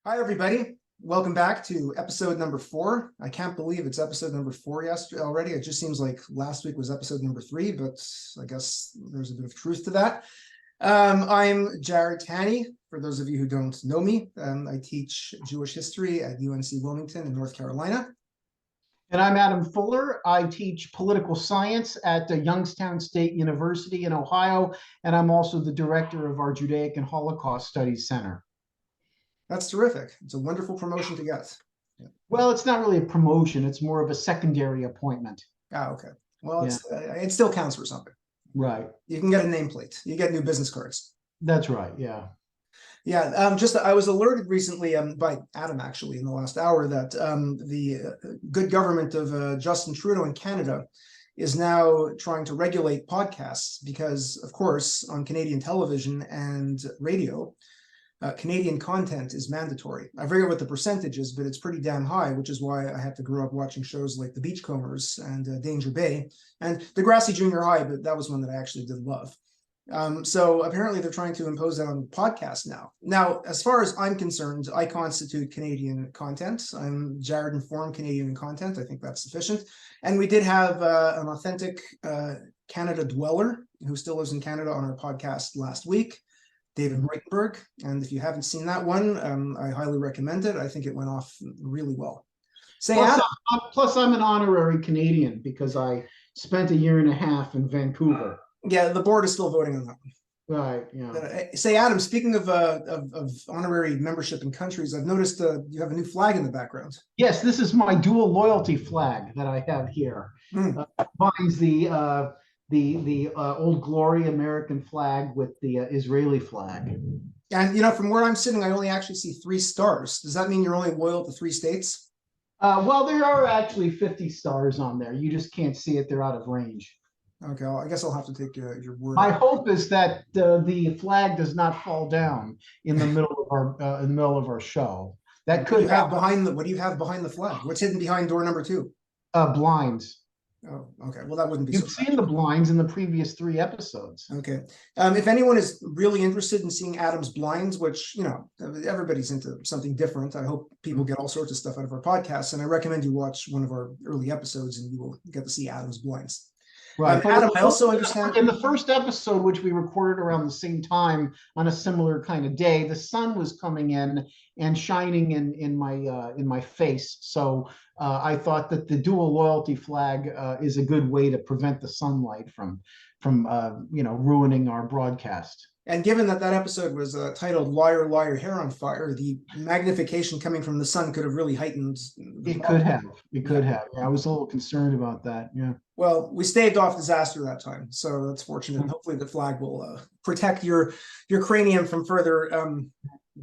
Hi, everybody. Welcome back to episode number 4. I can't believe it's episode number 4 yesterday already. It just seems like last week was episode number 3, but I guess there's a bit of truth to that. I'm Jarrod. For those of you who don't know me, I teach Jewish history at UNC Wilmington in North Carolina. And I'm Adam Fuller. I teach political science at Youngstown State University in Ohio, and I'm also the director of our Judaic and Holocaust Studies Center. That's terrific. It's a wonderful promotion to get. Yeah. Well, it's not really a promotion. It's more of a secondary appointment. Ah, okay. Well, it still counts for something. Right. You can get a nameplate. You get new business cards. That's right, yeah. Yeah, I was alerted recently by Adam, actually, in the last hour that the good government of Justin Trudeau in Canada is now trying to regulate podcasts because, of course, on Canadian television and radio, Canadian content is mandatory. I forget what the percentage is, but it's pretty damn high, which is why I had to grow up watching shows like The Beachcombers and Danger Bay and Degrassi Junior High, but that was one that I actually did love. So apparently they're trying to impose that on podcasts now. Now, as far as I'm concerned, I constitute Canadian content. I'm Jarrod Informed Canadian content. I think that's sufficient. And we did have an authentic Canada dweller who still lives in Canada on our podcast last week, David Breitenberg. And if you haven't seen that one, I highly recommend it. I think it went off really well. Plus, I'm an honorary Canadian because I spent 1.5 years in Vancouver. Yeah, the board is still voting on that one. Right, yeah. Say, Adam, speaking of honorary membership in countries, I've noticed you have a new flag in the background. Yes, this is my dual loyalty flag that I have here. Binds the Old Glory American flag with the Israeli flag. And, from where I'm sitting, I only actually see 3 stars. Does that mean you're only loyal to 3 states? Well, there are actually 50 stars on there. You just can't see it. They're out of range. Okay, I guess I'll have to take your word. My hope is that the flag does not fall down in the middle of our show. That could have what do you have behind the flag? What's hidden behind door number 2? Blinds. Oh, okay. Well, that wouldn't be. You've seen the blinds in the previous 3 episodes. Okay. If anyone is really interested in seeing Adam's blinds, which, everybody's into something different. I hope people get all sorts of stuff out of our podcasts, and I recommend you watch one of our early episodes and you will get to see Adam's blinds. Right. Adam, I also understand in the first episode, which we recorded around the same time on a similar kind of day, the sun was coming in and shining in my face. So I thought that the dual loyalty flag is a good way to prevent the sunlight from ruining our broadcast. And given that episode was titled "Liar, Liar, Hair on Fire," the magnification coming from the sun could have really heightened. It could have. Yeah, I was a little concerned about that. Yeah. Well, we staved off disaster that time, so that's fortunate. Hopefully, the flag will protect your cranium from further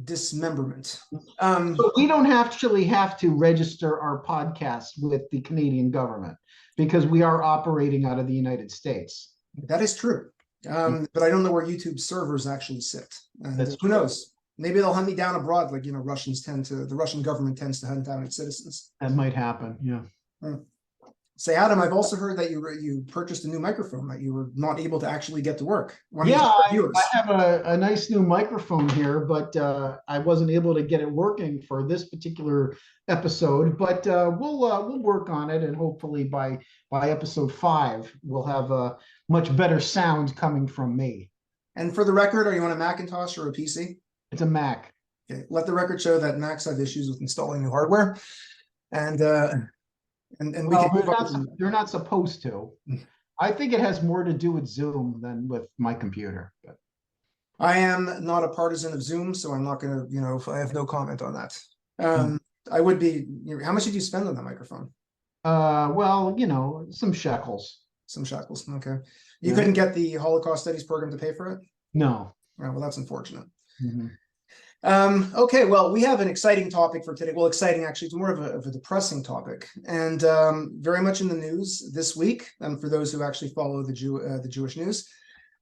dismemberment. So we don't actually have to register our podcast with the Canadian government because we are operating out of the United States. That is true. But I don't know where YouTube servers actually sit. And who knows? Maybe they'll hunt me down abroad, like the Russian government tends to hunt down its citizens. That might happen, yeah. Say, Adam, I've also heard that you purchased a new microphone that you were not able to actually get to work. I have a nice new microphone here, but I wasn't able to get it working for this particular episode. But we'll work on it, and hopefully by episode 5, we'll have a much better sound coming from me. And for the record, are you on a Macintosh or a PC? It's a Mac. Okay. Let the record show that Macs have issues with installing new hardware, and we can they're not supposed to. I think it has more to do with Zoom than with my computer. But I am not a partisan of Zoom, so I'm not going to, I have no comment on that. I would be. How much did you spend on that microphone? Well, some shekels. Some shekels. Okay. You couldn't get the Holocaust Studies program to pay for it? No. Oh, well, that's unfortunate. Okay, well, we have an exciting topic for today. Well, exciting, actually, it's more of a depressing topic, and very much in the news this week. For those who actually follow the Jewish news,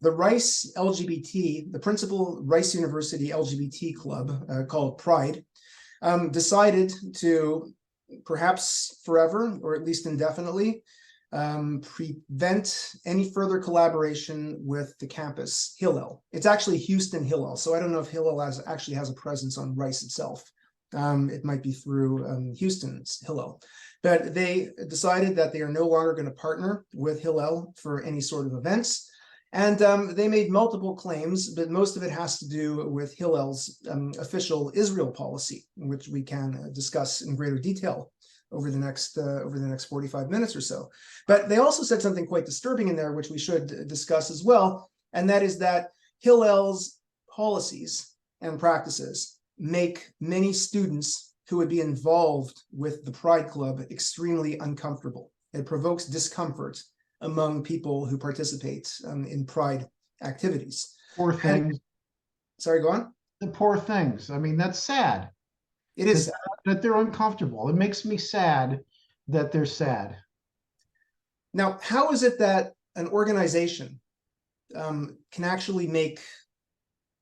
the Rice LGBT, the principal Rice University LGBT club called Pride, decided to, perhaps forever or at least indefinitely, prevent any further collaboration with the campus Hillel. It's actually Houston Hillel, so I don't know if Hillel actually has a presence on Rice itself. It might be through Houston's Hillel. But they decided that they are no longer going to partner with Hillel for any sort of events. And they made multiple claims, but most of it has to do with Hillel's official Israel policy, which we can discuss in greater detail over the next 45 minutes or so. But they also said something quite disturbing in there, which we should discuss as well, and that is that Hillel's policies and practices make many students who would be involved with the Pride Club extremely uncomfortable. It provokes discomfort among people who participate in Pride activities. Poor things. Sorry, go on. The poor things. I mean, that's sad. It is that they're uncomfortable. It makes me sad that they're sad. Now, how is it that an organization can actually make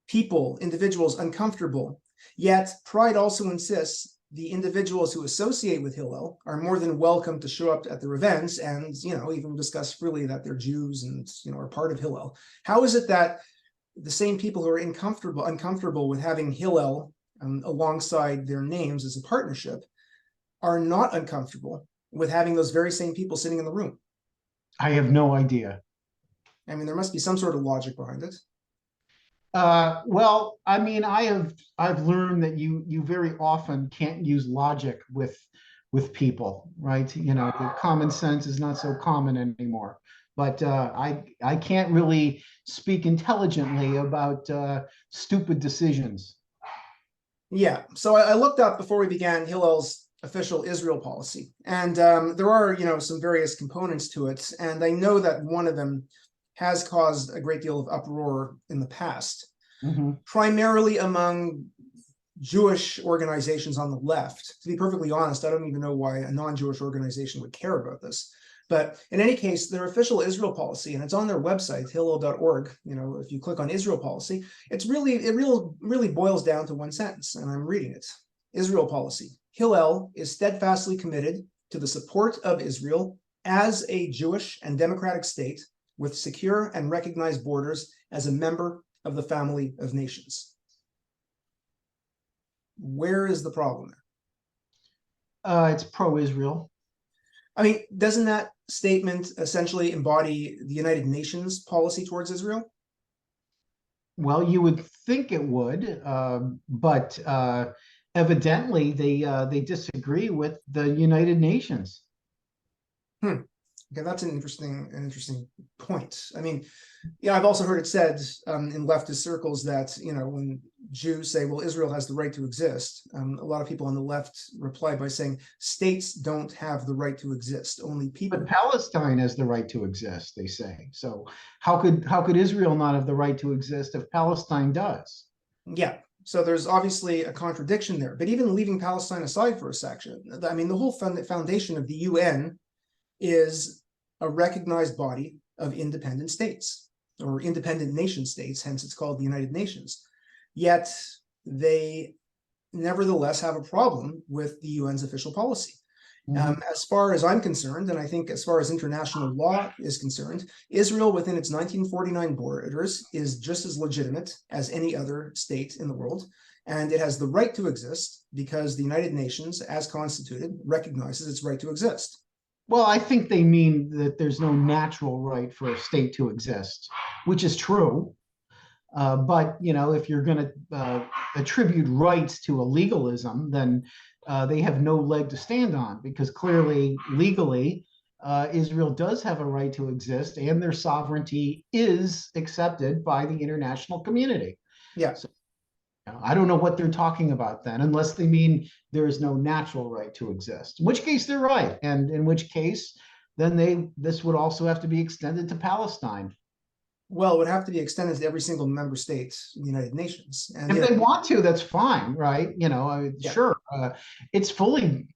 people, individuals, uncomfortable, yet Pride also insists the individuals who associate with Hillel are more than welcome to show up at their events and, even discuss freely that they're Jews and, are part of Hillel? How is it that the same people who are uncomfortable with having Hillel alongside their names as a partnership are not uncomfortable with having those very same people sitting in the room? I have no idea. I mean, there must be some sort of logic behind it. Well, I mean, I've learned that you very often can't use logic with people, right? The common sense is not so common anymore. But I can't really speak intelligently about stupid decisions. Yeah, so I looked up before we began Hillel's official Israel policy, and there are some various components to it, and I know that one of them has caused a great deal of uproar in the past, primarily among Jewish organizations on the left. To be perfectly honest, I don't even know why a non-Jewish organization would care about this. But in any case, their official Israel policy, and it's on their website, hillel.org. If you click on Israel policy, it really boils down to one sentence, and I'm reading it. Israel policy. Hillel is steadfastly committed to the support of Israel as a Jewish and democratic state with secure and recognized borders as a member of the family of nations. Where is the problem there? It's pro-Israel. I mean, doesn't that statement essentially embody the United Nations policy towards Israel? Well, you would think it would, but evidently they disagree with the United Nations. Okay, that's an interesting point. I mean, I've also heard it said in leftist circles that, when Jews say, well, Israel has the right to exist, a lot of people on the left reply by saying states don't have the right to exist, only people. But Palestine has the right to exist, they say. So how could Israel not have the right to exist if Palestine does? Yeah. So there's obviously a contradiction there. But even leaving Palestine aside for a section, I mean, the whole foundation of the UN is a recognized body of independent states or independent nation states, hence it's called the United Nations. Yet they nevertheless have a problem with the UN's official policy. As far as I'm concerned, and I think as far as international law is concerned, Israel within its 1949 borders is just as legitimate as any other state in the world. And it has the right to exist because the United Nations, as constituted, recognizes its right to exist. Well, I think they mean that there's no natural right for a state to exist, which is true. But, if you're going to attribute rights to a legalism, then they have no leg to stand on, because clearly, legally, Israel does have a right to exist and their sovereignty is accepted by the international community. Yeah. So, I don't know what they're talking about then, unless they mean there is no natural right to exist, in which case they're right. And in which case, then this would also have to be extended to Palestine. Well, it would have to be extended to every single member state in the United Nations. And if they want to, that's fine, right? Sure. It's fully,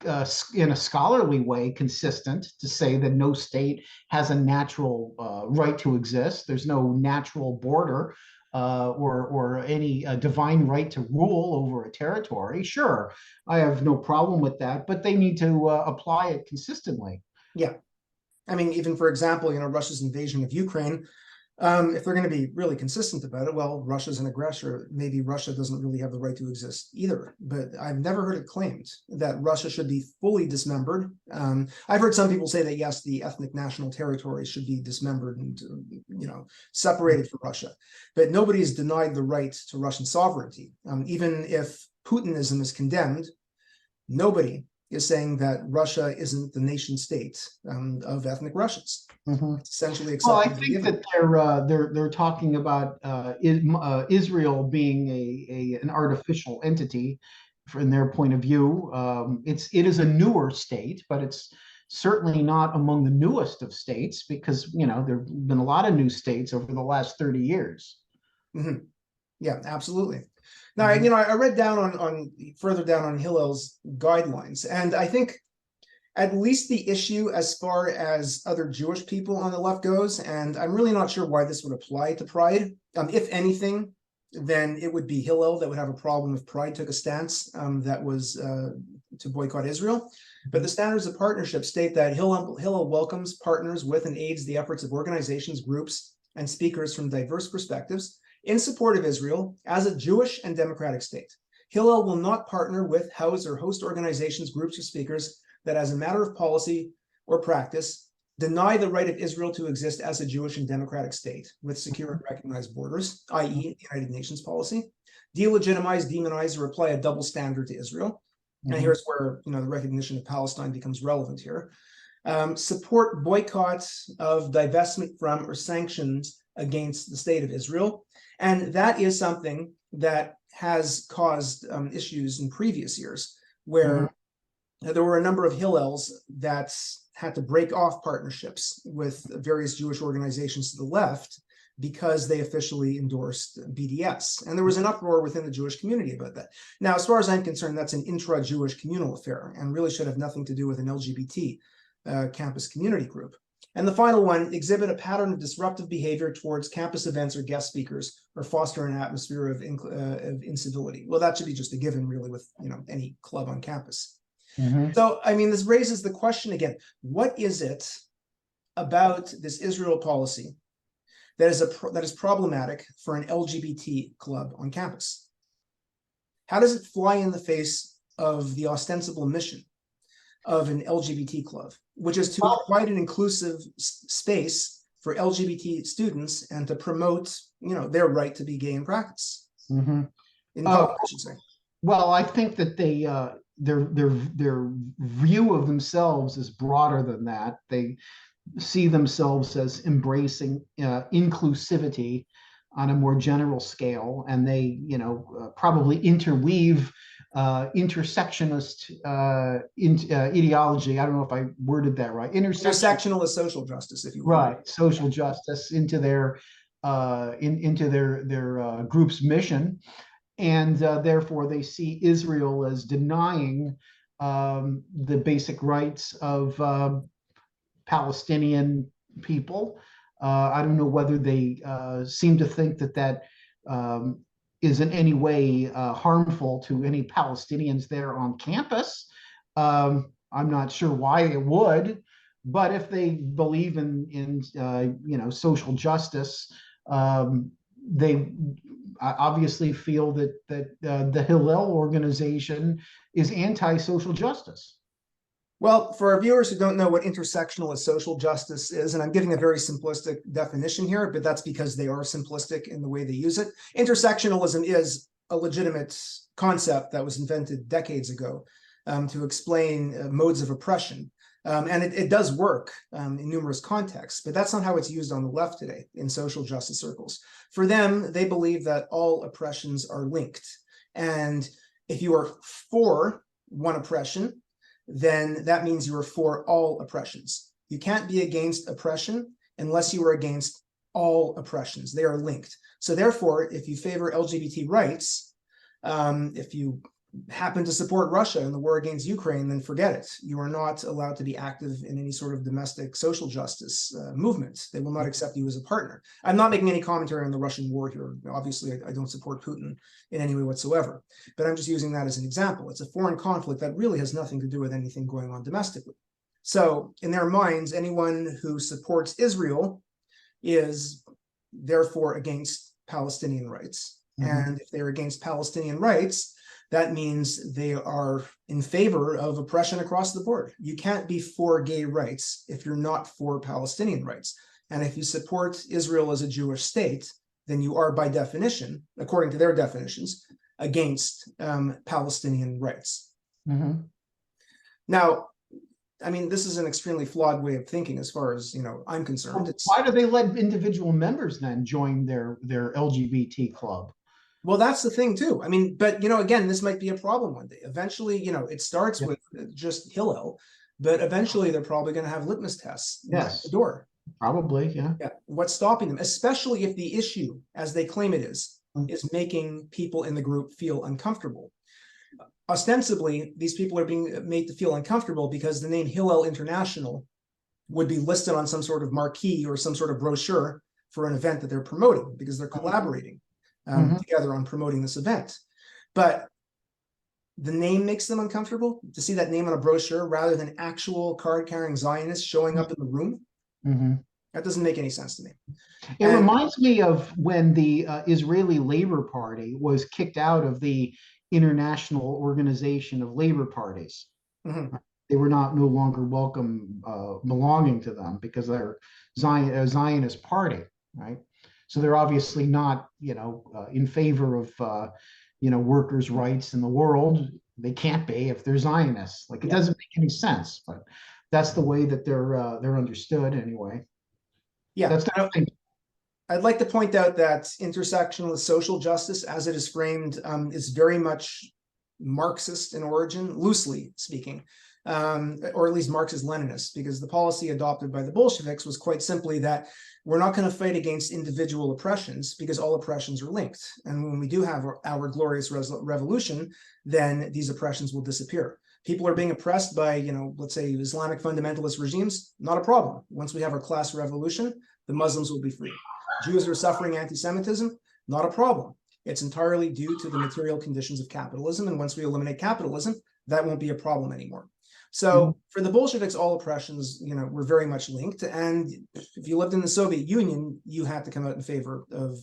in a scholarly way, consistent to say that no state has a natural right to exist. There's no natural border or any divine right to rule over a territory. Sure, I have no problem with that, but they need to apply it consistently. Yeah. I mean, even for example, Russia's invasion of Ukraine, If they're going to be really consistent about it, well, Russia's an aggressor. Maybe Russia doesn't really have the right to exist either. But I've never heard it claimed that Russia should be fully dismembered. I've heard some people say that, yes, the ethnic national territories should be dismembered and, separated from Russia. But nobody has denied the right to Russian sovereignty. Even if Putinism is condemned, nobody is saying that Russia isn't the nation state of ethnic Russians. It's essentially accepted. Well, I think that they're talking about Israel being an artificial entity from their point of view. It is a newer state, but it's certainly not among the newest of states, because there've been a lot of new states over the last 30 years. Yeah, absolutely. Now, I read down on further down on Hillels Guidelines, and I think at least the issue as far as other Jewish people on the left goes, and I'm really not sure why this would apply to Pride. If anything, then it would be Hillel that would have a problem if Pride took a stance that was to boycott Israel. But the standards of partnership state that Hillel welcomes, partners with, and aids the efforts of organizations, groups, and speakers from diverse perspectives in support of Israel as a Jewish and democratic state. Hillel will not partner with, house, or host organizations, groups, or speakers that, as a matter of policy or practice, deny the right of Israel to exist as a Jewish and democratic state with secure and recognized borders, i.e. the United Nations policy, delegitimize, demonize, or apply a double standard to Israel. And here's where the recognition of Palestine becomes relevant here. Support boycotts of, divestment from, or sanctions against the state of Israel. And that is something that has caused issues in previous years, where there were a number of Hillels that had to break off partnerships with various Jewish organizations to the left because they officially endorsed BDS. And there was an uproar within the Jewish community about that. Now, as far as I'm concerned, that's an intra-Jewish communal affair and really should have nothing to do with an LGBT campus community group. And the final one, exhibit a pattern of disruptive behavior towards campus events or guest speakers, or foster an atmosphere of incivility. Well, that should be just a given, really, with any club on campus. So, this raises the question again: what is it about this Israel policy that is problematic for an LGBT club on campus? How does it fly in the face of the ostensible mission of an LGBT club, which is to provide an inclusive space for LGBT students and to promote, their right to be gay in practice? In public, I should say. Well, I think that their view of themselves is broader than that. They see themselves as embracing inclusivity on a more general scale, and they probably interweave intersectionist ideology. I don't know if I worded that right. Intersectional is social justice, if you will. Right, social justice into their group's mission, and therefore they see Israel as denying the basic rights of Palestinian people. I don't know whether they seem to think that is in any way harmful to any Palestinians there on campus. I'm not sure why it would, but if they believe in social justice, they obviously feel that the Hillel organization is anti-social justice. Well, for our viewers who don't know what intersectional social justice is, and I'm giving a very simplistic definition here, but that's because they are simplistic in the way they use it. Intersectionalism is a legitimate concept that was invented decades ago to explain modes of oppression. And it does work in numerous contexts, but that's not how it's used on the left today in social justice circles. For them, they believe that all oppressions are linked. And if you are for one oppression, then that means you are for all oppressions. You can't be against oppression unless you are against all oppressions. They are linked. So therefore, if you favor LGBT rights, if you happen to support Russia in the war against Ukraine, then forget it. You are not allowed to be active in any sort of domestic social justice movement. They will not accept you as a partner. I'm not making any commentary on the Russian war here. Obviously, I don't support Putin in any way whatsoever, but I'm just using that as an example. It's a foreign conflict that really has nothing to do with anything going on domestically. So in their minds, anyone who supports Israel is therefore against Palestinian rights. And if they're against Palestinian rights, that means they are in favor of oppression across the board. You can't be for gay rights if you're not for Palestinian rights. And if you support Israel as a Jewish state, then you are by definition, according to their definitions, against Palestinian rights. Now, I mean, this is an extremely flawed way of thinking as far as, I'm concerned. Why do they let individual members then join their LGBT club? Well, that's the thing too. I mean, but again, this might be a problem one day. Eventually, it starts with just Hillel, but eventually they're probably going to have litmus tests at the door. Probably, yeah. What's stopping them, especially if the issue, as they claim it is making people in the group feel uncomfortable. Ostensibly, these people are being made to feel uncomfortable because the name Hillel International would be listed on some sort of marquee or some sort of brochure for an event that they're promoting, because they're collaborating together on promoting this event. But the name makes them uncomfortable to see that name on a brochure rather than actual card-carrying Zionists showing up in the room. That doesn't make any sense to me. It reminds me of when the Israeli Labor Party was kicked out of the International Organization of Labor Parties. They were no longer welcome belonging to them because they're a Zionist party, right? So they're obviously not, in favor of, workers' rights in the world. They can't be if they're Zionists. Like, it doesn't make any sense, but that's the way that they're understood anyway. Yeah, that's the thing. I'd like to point out that intersectional social justice, as it is framed, is very much Marxist in origin, loosely speaking, or at least Marxist-Leninist, because the policy adopted by the Bolsheviks was quite simply that we're not going to fight against individual oppressions because all oppressions are linked. And when we do have our glorious revolution, then these oppressions will disappear. People are being oppressed by, let's say Islamic fundamentalist regimes, not a problem. Once we have our class revolution, the Muslims will be free. Jews are suffering anti-Semitism, not a problem. It's entirely due to the material conditions of capitalism. And once we eliminate capitalism, that won't be a problem anymore. So for the Bolsheviks, all oppressions, were very much linked. And if you lived in the Soviet Union, you had to come out in favor of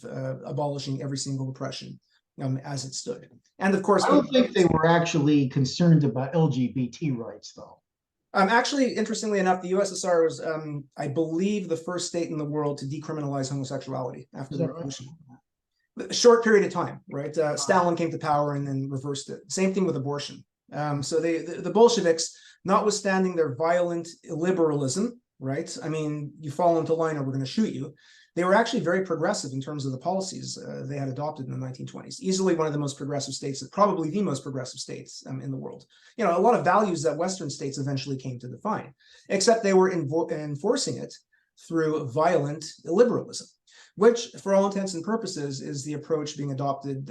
abolishing every single oppression as it stood. And of course, I don't think they were actually concerned about LGBT rights, though. Actually, interestingly enough, the USSR was, I believe, the first state in the world to decriminalize homosexuality after the revolution. A short period of time, right? Stalin came to power and then reversed it. Same thing with abortion. So the Bolsheviks, notwithstanding their violent illiberalism, right? I mean, you fall into line or we're going to shoot you. They were actually very progressive in terms of the policies they had adopted in the 1920s. Easily one of the most progressive states, probably the most progressive states in the world. A lot of values that Western states eventually came to define, except they were enforcing it through violent illiberalism, which for all intents and purposes is the approach being adopted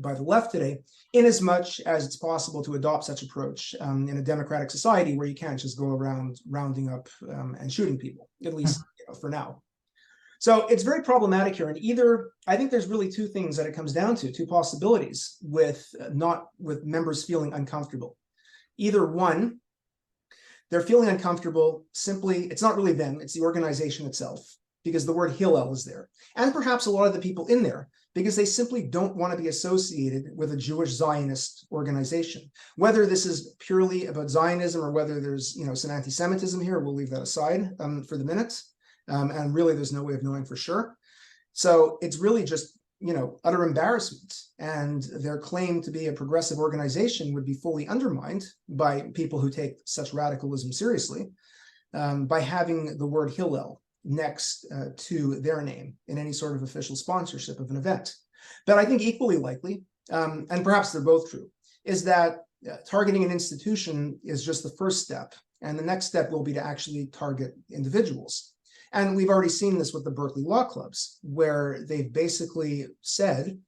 by the left today, in as much as it's possible to adopt such approach in a democratic society where you can't just go around rounding up and shooting people, at least for now. So it's very problematic here. And I think there's really two things that it comes down to, two possibilities with members feeling uncomfortable. Either one, they're feeling uncomfortable simply, it's not really them, it's the organization itself, because the word Hillel is there. And perhaps a lot of the people in there, because they simply don't want to be associated with a Jewish Zionist organization. Whether this is purely about Zionism or whether there's some anti-Semitism here, we'll leave that aside for the minute. And really, there's no way of knowing for sure. So it's really just, utter embarrassment. And their claim to be a progressive organization would be fully undermined by people who take such radicalism seriously by having the word Hillel next to their name in any sort of official sponsorship of an event. But I think equally likely, and perhaps they're both true, is that targeting an institution is just the first step. And the next step will be to actually target individuals. And we've already seen this with the Berkeley Law Clubs, where they've basically said,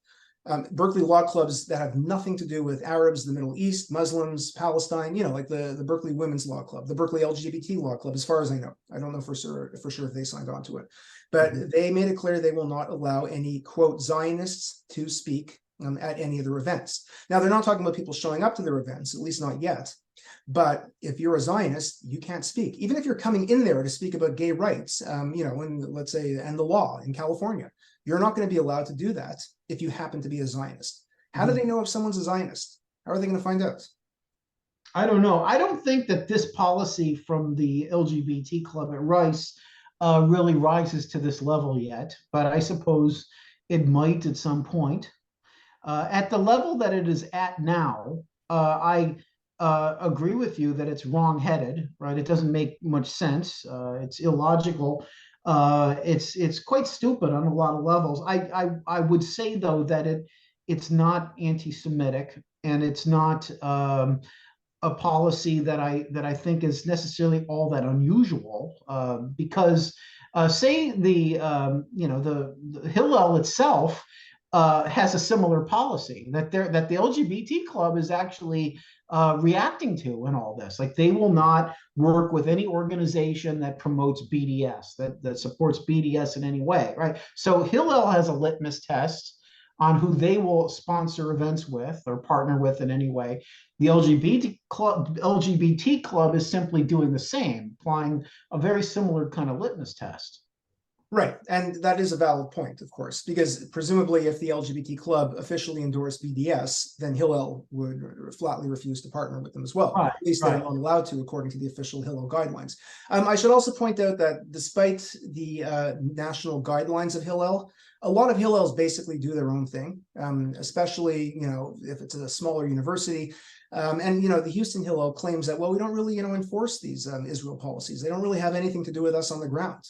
Berkeley Law Clubs that have nothing to do with Arabs, the Middle East, Muslims, Palestine, like the Berkeley Women's Law Club, the Berkeley LGBT Law Club, as far as I know. I don't know for sure if they signed on to it. But they made it clear they will not allow any, quote, Zionists to speak at any of their events. Now, they're not talking about people showing up to their events, at least not yet. But if you're a Zionist, you can't speak. Even if you're coming in there to speak about gay rights, and let's say, and the law in California, you're not going to be allowed to do that if you happen to be a Zionist. How do they know if someone's a Zionist? How are they going to find out? I don't know. I don't think that this policy from the LGBT club at Rice really rises to this level yet, but I suppose it might at some point. At the level that it is at now, I agree with you that it's wrong-headed, right? It doesn't make much sense. It's illogical. It's quite stupid on a lot of levels. I would say though that it's not anti-Semitic, and it's not a policy that I think is necessarily all that unusual, because say the Hillel itself has a similar policy that the LGBT club is actually reacting to in all this. Like, they will not work with any organization that promotes BDS, that supports BDS in any way, right? So Hillel has a litmus test on who they will sponsor events with or partner with in any way. The LGBT club is simply doing the same, applying a very similar kind of litmus test. Right, and that is a valid point, of course, because presumably if the LGBT club officially endorsed BDS, then Hillel would flatly refuse to partner with them as well. Right, At least they're not allowed to, according to the official Hillel guidelines. I should also point out that despite the national guidelines of Hillel, a lot of Hillels basically do their own thing, especially, if it's a smaller university. The Houston Hillel claims that, well, we don't really, enforce these Israel policies. They don't really have anything to do with us on the ground.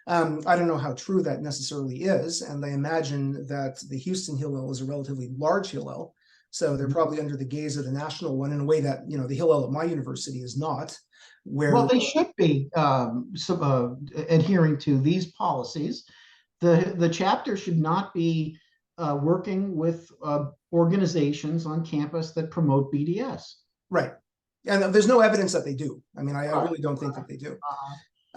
I don't know how true that necessarily is, and I imagine that the Houston Hillel is a relatively large Hillel, so they're probably under the gaze of the national one in a way that, the Hillel at my university is not. Well, they should be adhering to these policies. The chapter should not be working with organizations on campus that promote BDS. Right. And there's no evidence that they do. I mean, I really don't think that they do.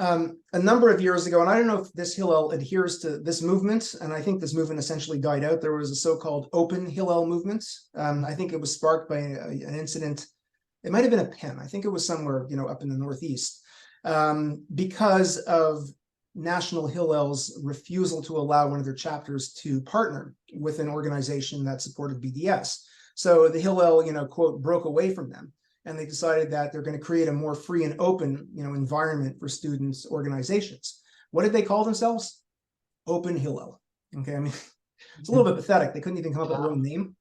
A number of years ago, and I don't know if this Hillel adheres to this movement, and I think this movement essentially died out. There was a so-called open Hillel movement. I think it was sparked by an incident. It might have been a Penn. I think it was somewhere, up in the Northeast, because of National Hillel's refusal to allow one of their chapters to partner with an organization that supported BDS. So the Hillel, quote, broke away from them. And they decided that they're going to create a more free and open, environment for students' organizations. What did they call themselves? Open Hillel. Okay, I mean, it's a little bit pathetic. They couldn't even come up with their own name.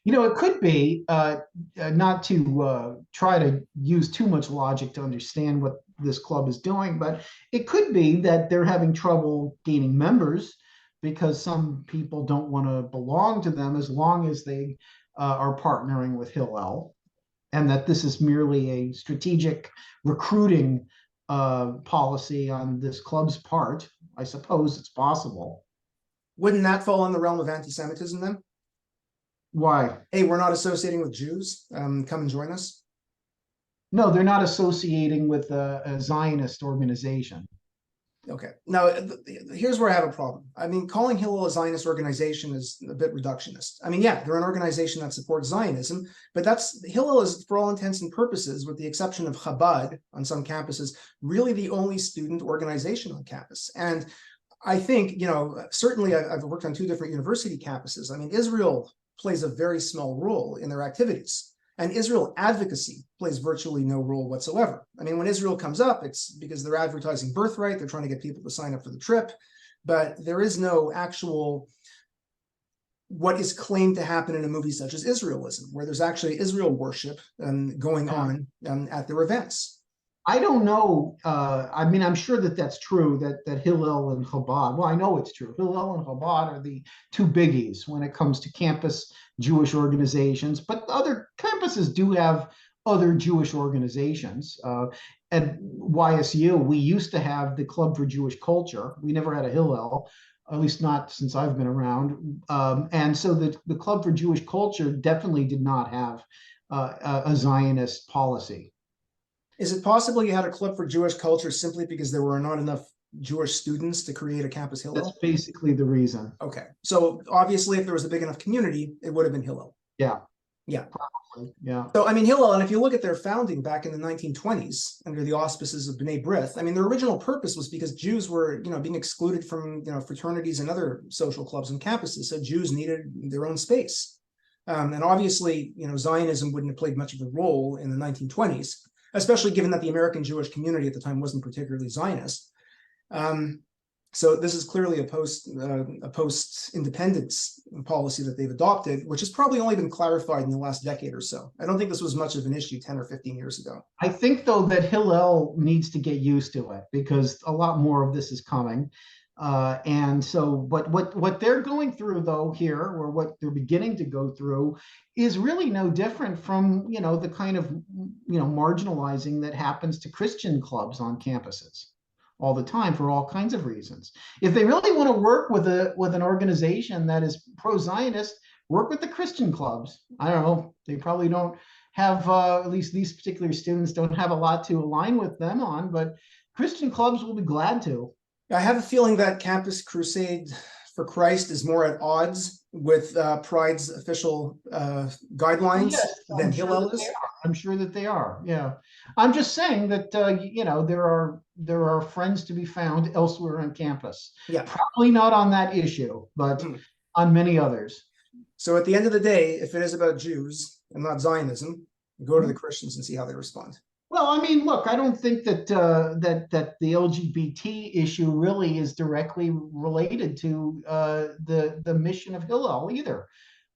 It could be, not to try to use too much logic to understand what this club is doing, but it could be that they're having trouble gaining members because some people don't want to belong to them as long as they are partnering with Hillel. And that this is merely a strategic recruiting policy on this club's part. I suppose it's possible. Wouldn't that fall in the realm of anti-Semitism then? Why? Hey, we're not associating with Jews. Come and join us. No, they're not associating with a Zionist organization. Okay. Now, here's where I have a problem. I mean, calling Hillel a Zionist organization is a bit reductionist. I mean, yeah, they're an organization that supports Zionism, but Hillel is, for all intents and purposes, with the exception of Chabad on some campuses, really the only student organization on campus. And I think, certainly I've worked on 2 different university campuses. I mean, Israel plays a very small role in their activities. And Israel advocacy plays virtually no role whatsoever. I mean, when Israel comes up, it's because they're advertising birthright. They're trying to get people to sign up for the trip. But there is no actual, what is claimed to happen in a movie such as Israelism, where there's actually Israel worship going on at their events. I don't know. I mean, I'm sure that that's true, that Hillel and Chabad, well, I know it's true. Hillel and Chabad are the 2 biggies when it comes to campus Jewish organizations, but other campuses do have other Jewish organizations. At YSU, we used to have the Club for Jewish Culture. We never had a Hillel, at least not since I've been around. And so the Club for Jewish Culture definitely did not have a Zionist policy. Is it possible you had a Club for Jewish Culture simply because there were not enough Jewish students to create a campus Hillel? That's basically the reason. Okay. So obviously, if there was a big enough community, it would have been Hillel. Yeah. Yeah. Probably. Yeah. So, I mean, Hillel, and if you look at their founding back in the 1920s under the auspices of B'nai B'rith, I mean, their original purpose was because Jews were, being excluded from, fraternities and other social clubs and campuses. So Jews needed their own space. And obviously, Zionism wouldn't have played much of a role in the 1920s, especially given that the American Jewish community at the time wasn't particularly Zionist. So this is clearly a post-independence policy that they've adopted, which has probably only been clarified in the last decade or so. I don't think this was much of an issue 10 or 15 years ago. I think, though, that Hillel needs to get used to it because a lot more of this is coming. And so, but what they're going through, though, here, or what they're beginning to go through, is really no different from, the kind of, marginalizing that happens to Christian clubs on campuses all the time for all kinds of reasons. If they really want to work with an organization that is pro-Zionist, work with the Christian clubs. I don't know. They probably don't have, at least these particular students don't have a lot to align with them on, but Christian clubs will be glad to. I have a feeling that Campus Crusade for Christ is more at odds with Pride's official guidelines than Hillel is. I'm sure that they are. Yeah, I'm just saying that there are friends to be found elsewhere on campus. Yeah, probably not on that issue, but on many others. So at the end of the day, if it is about Jews and not Zionism, go to the Christians and see how they respond. Well, I mean, look, I don't think that that the LGBT issue really is directly related to the mission of Hillel either.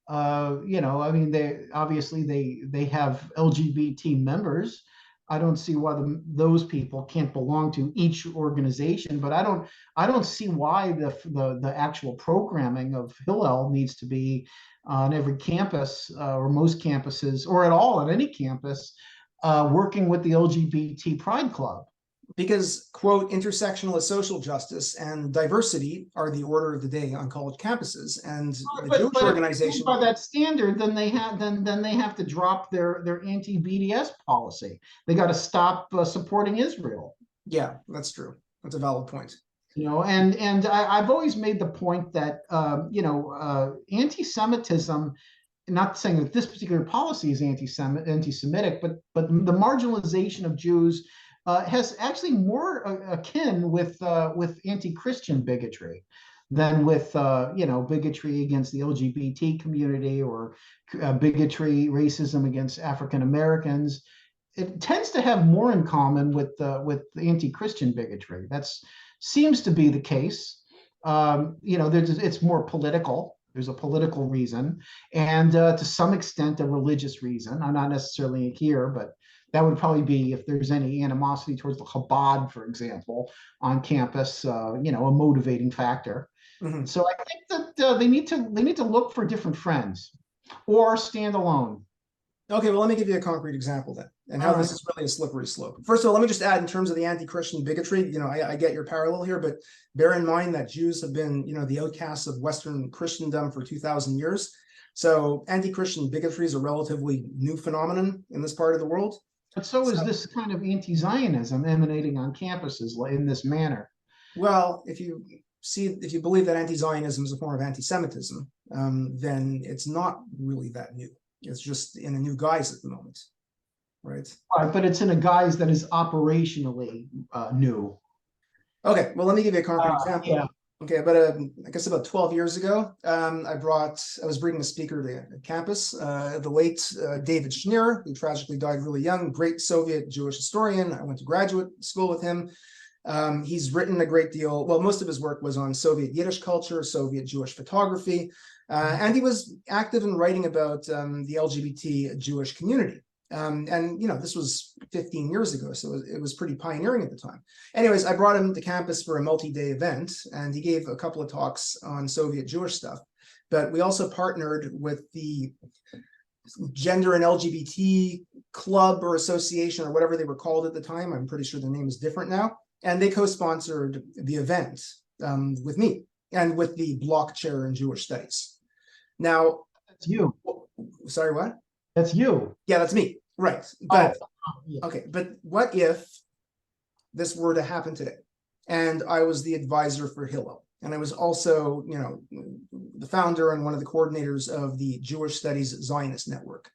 I mean, they obviously they have LGBT members. I don't see why those people can't belong to each organization, but I don't see why the actual programming of Hillel needs to be on every campus or most campuses or at all on any campus. Working with the LGBT Pride Club. Because, quote, intersectional social justice and diversity are the order of the day on college campuses. And the Jewish organization, by that standard, then they have to drop their anti-BDS policy. They got to stop supporting Israel. Yeah, that's true. That's a valid point. And I've always made the point that anti-Semitism, not saying that this particular policy is anti-Semitic, but the marginalization of Jews has actually more akin with anti-Christian bigotry than with bigotry against the LGBT community or bigotry, racism against African Americans. It tends to have more in common with anti-Christian bigotry. That seems to be the case. It's more political. There's a political reason, and to some extent a religious reason. I'm not necessarily here, but that would probably be if there's any animosity towards the Chabad, for example, on campus, a motivating factor. Mm-hmm. So I think that they need to look for different friends or stand alone. Okay, well, let me give you a concrete example then, and how this is really a slippery slope. First of all, let me just add in terms of the anti-Christian bigotry, I get your parallel here, but bear in mind that Jews have been, the outcasts of Western Christendom for 2,000 years. So anti-Christian bigotry is a relatively new phenomenon in this part of the world. But so is this kind of anti-Zionism emanating on campuses in this manner. Well, if you believe that anti-Zionism is a form of anti-Semitism, then it's not really that new. It's just in a new guise at the moment, right? Right, but it's in a guise that is operationally new. Okay, well, let me give you a concrete example. Yeah. Okay, I guess about 12 years ago, I was bringing a speaker to campus, the late David Schneer, who tragically died really young, great Soviet Jewish historian. I went to graduate school with him. He's written a great deal. Well, most of his work was on Soviet Yiddish culture, Soviet Jewish photography, and he was active in writing about the LGBT Jewish community. This was 15 years ago, so it was pretty pioneering at the time. Anyways, I brought him to campus for a multi-day event, and he gave a couple of talks on Soviet Jewish stuff. But we also partnered with the Gender and LGBT Club or Association or whatever they were called at the time. I'm pretty sure the name is different now. And they co-sponsored the event with me and with the block chair in Jewish studies. Now, that's you. Sorry, what? That's you. Yeah, that's me. Right. But okay, but what if this were to happen today? and I was the advisor for Hillel. And I was also, the founder and one of the coordinators of the Jewish Studies Zionist Network.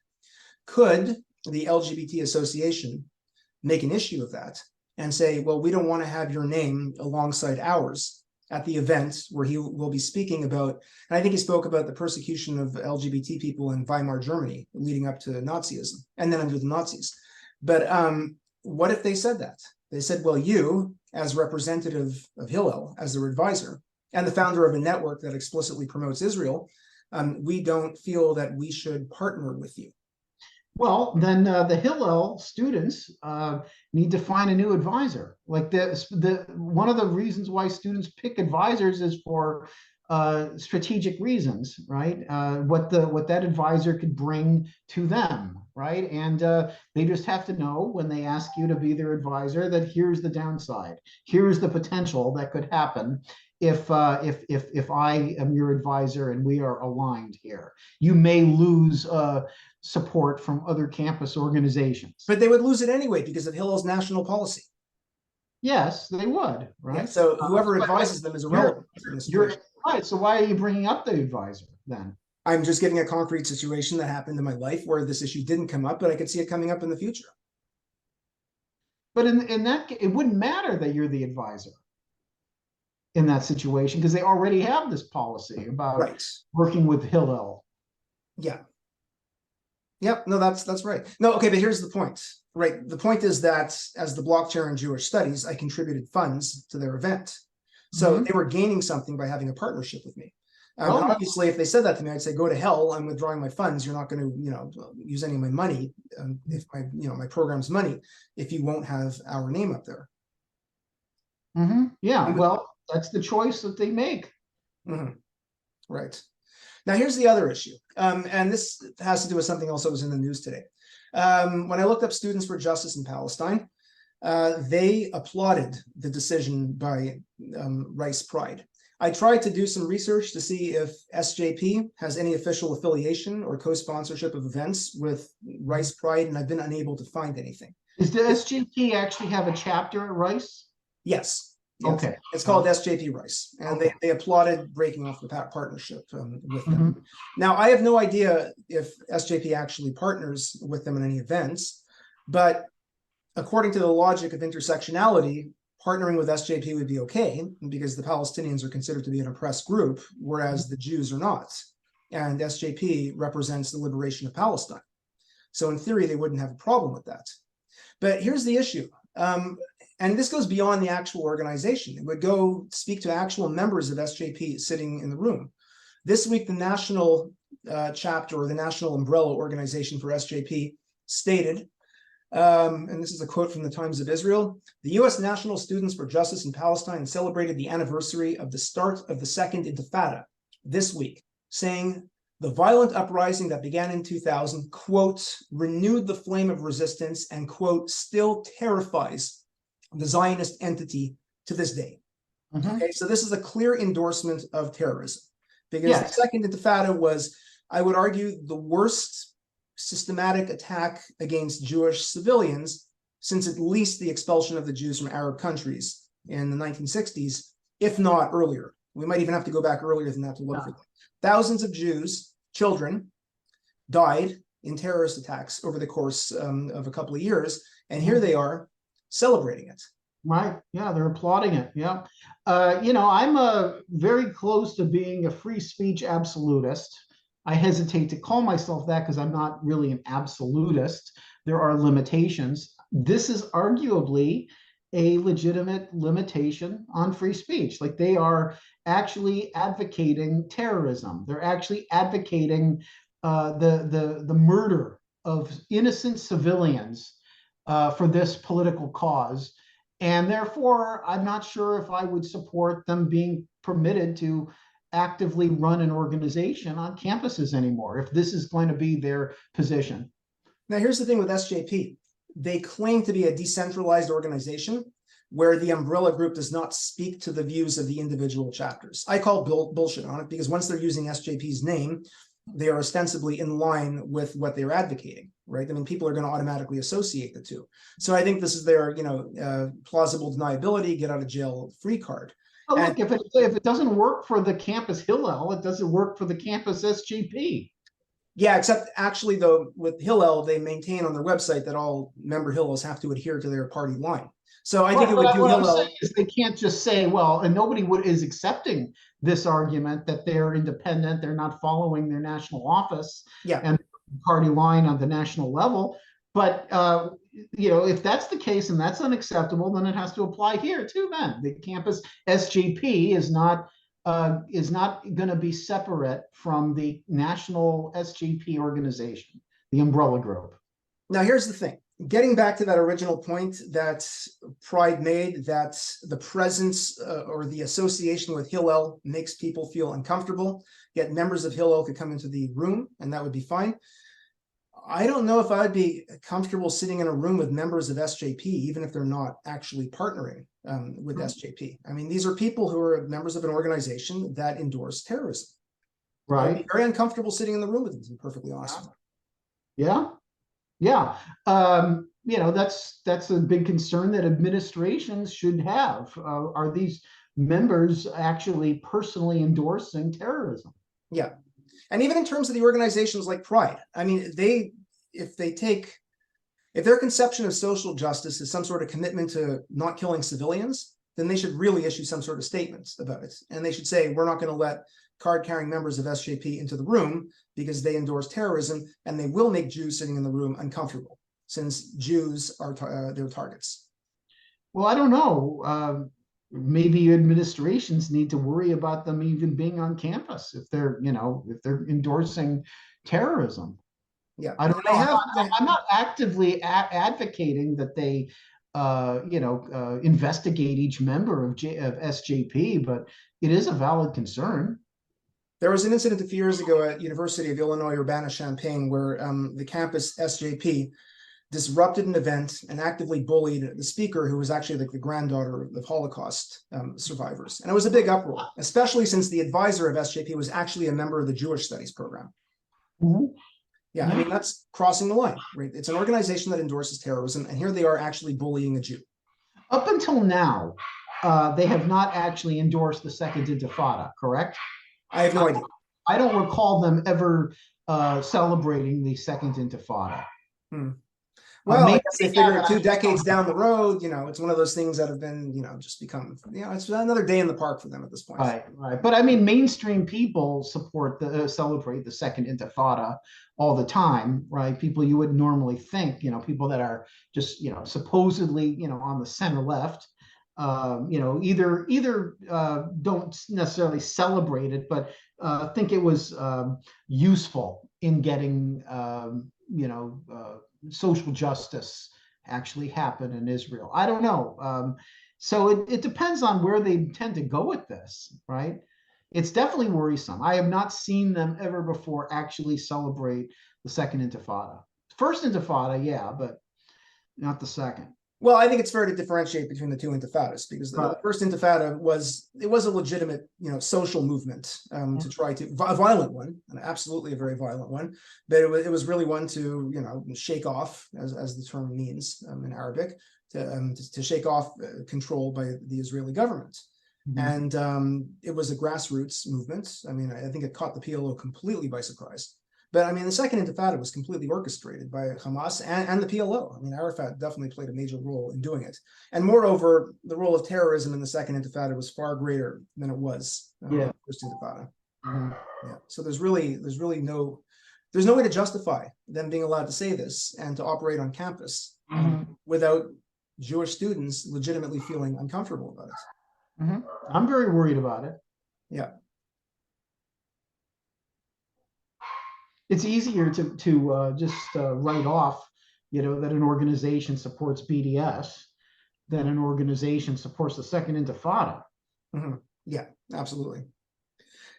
Could the LGBT association make an issue of that and say, well, we don't want to have your name alongside ours at the event where he will be speaking about, and I think he spoke about the persecution of LGBT people in Weimar, Germany, leading up to Nazism, and then under the Nazis. But what if they said that? They said, well, you, as representative of Hillel, as their advisor, and the founder of a network that explicitly promotes Israel, we don't feel that we should partner with you. Well, then the Hillel students need to find a new advisor. Like one of the reasons why students pick advisors is for strategic reasons, right? What that advisor could bring to them, right? And they just have to know when they ask you to be their advisor that here's the downside, here's the potential that could happen if I am your advisor and we are aligned here. You may lose support from other campus organizations. But they would lose it anyway because of Hillel's national policy. Yes, they would, right? Yeah, so whoever advises them is irrelevant. You're right. So why are you bringing up the advisor then? I'm just giving a concrete situation that happened in my life where this issue didn't come up, but I could see it coming up in the future. But in that, it wouldn't matter that you're the advisor in that situation because they already have this policy about working with Hillel. Yeah. Yep. No, that's right. No, okay, but here's the point. Right. The point is that as the block chair in Jewish studies, I contributed funds to their event. So they were gaining something by having a partnership with me. And obviously, if they said that to me, I'd say, go to hell. I'm withdrawing my funds. You're not going to, use any of my money, if my program's money, if you won't have our name up there. Yeah. Well, that's the choice that they make. Right. Now, here's the other issue. And this has to do with something else that was in the news today. When I looked up Students for Justice in Palestine, they applauded the decision by Rice Pride. I tried to do some research to see if SJP has any official affiliation or co-sponsorship of events with Rice Pride, and I've been unable to find anything. Does the SJP actually have a chapter at Rice? Yes. Okay. It's called SJP Rice, and they applauded breaking off the partnership with them. Now, I have no idea if SJP actually partners with them in any events, but according to the logic of intersectionality, partnering with SJP would be okay because the Palestinians are considered to be an oppressed group, whereas the Jews are not. And SJP represents the liberation of Palestine. So in theory, they wouldn't have a problem with that. But here's the issue. And this goes beyond the actual organization. It would go speak to actual members of SJP sitting in the room. This week, the national chapter or the national umbrella organization for SJP stated, and this is a quote from the Times of Israel, the U.S. National Students for Justice in Palestine celebrated the anniversary of the start of the Second Intifada this week, saying the violent uprising that began in 2000, quote, renewed the flame of resistance and, quote, still terrifies the Zionist entity to this day. Okay, so this is a clear endorsement of terrorism because the Second Intifada was, I would argue, the worst systematic attack against Jewish civilians since at least the expulsion of the Jews from Arab countries in the 1960s, if not earlier. We might even have to go back earlier than that to look for them. Thousands of Jews, children, died in terrorist attacks over the course of a couple of years, and here they are celebrating it. Right. Yeah, they're applauding it. Yeah. I'm very close to being a free speech absolutist. I hesitate to call myself that because I'm not really an absolutist. There are limitations. This is arguably a legitimate limitation on free speech. Like they are actually advocating terrorism. They're actually advocating the murder of innocent civilians for this political cause. And therefore, I'm not sure if I would support them being permitted to actively run an organization on campuses anymore, if this is going to be their position. Now, here's the thing with SJP. They claim to be a decentralized organization where the umbrella group does not speak to the views of the individual chapters. I call bullshit on it because once they're using SJP's name, they are ostensibly in line with what they're advocating, right? I mean, people are going to automatically associate the two. So I think this is their, plausible deniability, get out of jail free card. Oh, look, if it doesn't work for the campus Hillel, it doesn't work for the campus SGP. Yeah, except actually, though, with Hillel, they maintain on their website that all member Hillels have to adhere to their party line. So I think it would do what Hillel. I'm saying is they can't just say, well, and nobody is accepting this argument that they're independent, they're not following their national office and party line on the national level. But if that's the case and that's unacceptable, then it has to apply here too. Then the campus SGP is not going to be separate from the national SGP organization, the umbrella group. Now, here's the thing. Getting back to that original point that Pride made, that the presence or the association with Hillel makes people feel uncomfortable, yet members of Hillel could come into the room and that would be fine. I don't know if I'd be comfortable sitting in a room with members of SJP, even if they're not actually partnering with SJP. I mean, these are people who are members of an organization that endorse terrorism. Right. I'd be very uncomfortable sitting in the room with them, to be perfectly honest. Yeah. Yeah. That's a big concern that administrations should have. Are these members actually personally endorsing terrorism? Yeah. And even in terms of the organizations like Pride, I mean, if their conception of social justice is some sort of commitment to not killing civilians, then they should really issue some sort of statement about it. And they should say, we're not going to let card-carrying members of SJP into the room because they endorse terrorism, and they will make Jews sitting in the room uncomfortable, since Jews are their targets. Well, I don't know. Maybe administrations need to worry about them even being on campus if they're endorsing terrorism. Yeah, I don't know. I'm not actively advocating that they, investigate each member of SJP, but it is a valid concern. There was an incident a few years ago at University of Illinois Urbana-Champaign where the campus SJP disrupted an event and actively bullied the speaker, who was actually like the granddaughter of Holocaust survivors. And it was a big uproar, especially since the advisor of SJP was actually a member of the Jewish Studies program. Mm-hmm. Yeah, I mean, that's crossing the line, right? It's an organization that endorses terrorism, and here they are actually bullying a Jew. Up until now, they have not actually endorsed the Second Intifada, correct? I have no idea. I don't recall them ever celebrating the Second Intifada. Well, I guess they figure 2 decades down the road, it's one of those things that have been, just become, it's another day in the park for them at this point. Right. But I mean, mainstream people celebrate the Second Intifada all the time, right? People you would normally think, people that are just, supposedly, on the center left, either don't necessarily celebrate it, but think it was useful in getting, social justice actually happen in Israel. I don't know. So it depends on where they tend to go with this, right? It's definitely worrisome. I have not seen them ever before actually celebrate the Second Intifada. First Intifada, yeah, but not the second. Well, I think it's fair to differentiate between the two intifadas, because the first intifada was a legitimate, social movement to try to a violent one, and absolutely a very violent one. But it was really one to shake off, as the term means in Arabic, to shake off control by the Israeli government. Mm-hmm. And it was a grassroots movement. I mean, I think it caught the PLO completely by surprise. But I mean, the Second Intifada was completely orchestrated by Hamas and the PLO. I mean, Arafat definitely played a major role in doing it. And moreover, the role of terrorism in the Second Intifada was far greater than it was in the First Intifada. Mm-hmm. Yeah. So there's no way to justify them being allowed to say this and to operate on campus without Jewish students legitimately feeling uncomfortable about it. Mm-hmm. I'm very worried about it. Yeah. It's easier to just write off, that an organization supports BDS than an organization supports the Second Intifada. Mm-hmm. Yeah, absolutely.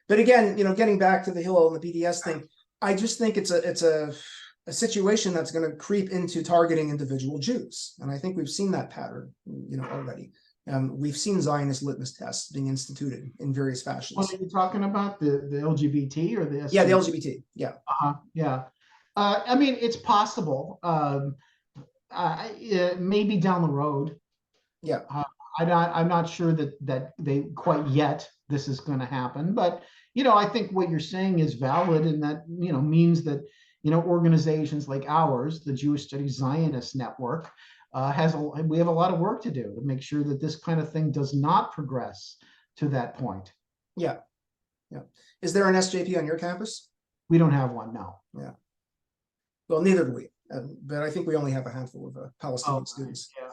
But again, getting back to the Hillel and the BDS thing, I just think it's a situation that's going to creep into targeting individual Jews, and I think we've seen that pattern, already. We've seen Zionist litmus tests being instituted in various fashions. What are you talking about? The LGBT or the SGP? Yeah, the LGBT. Yeah. Yeah. I mean, it's possible. Maybe down the road. Yeah. I'm not sure that they quite yet this is going to happen, but I think what you're saying is valid, and that means that organizations like ours, the Jewish Studies Zionist Network, we have a lot of work to do to make sure that this kind of thing does not progress to that point. Yeah. Yeah. Is there an SJP on your campus? We don't have one now. Yeah. Well, neither do we. But I think we only have a handful of Palestinian students. Yeah.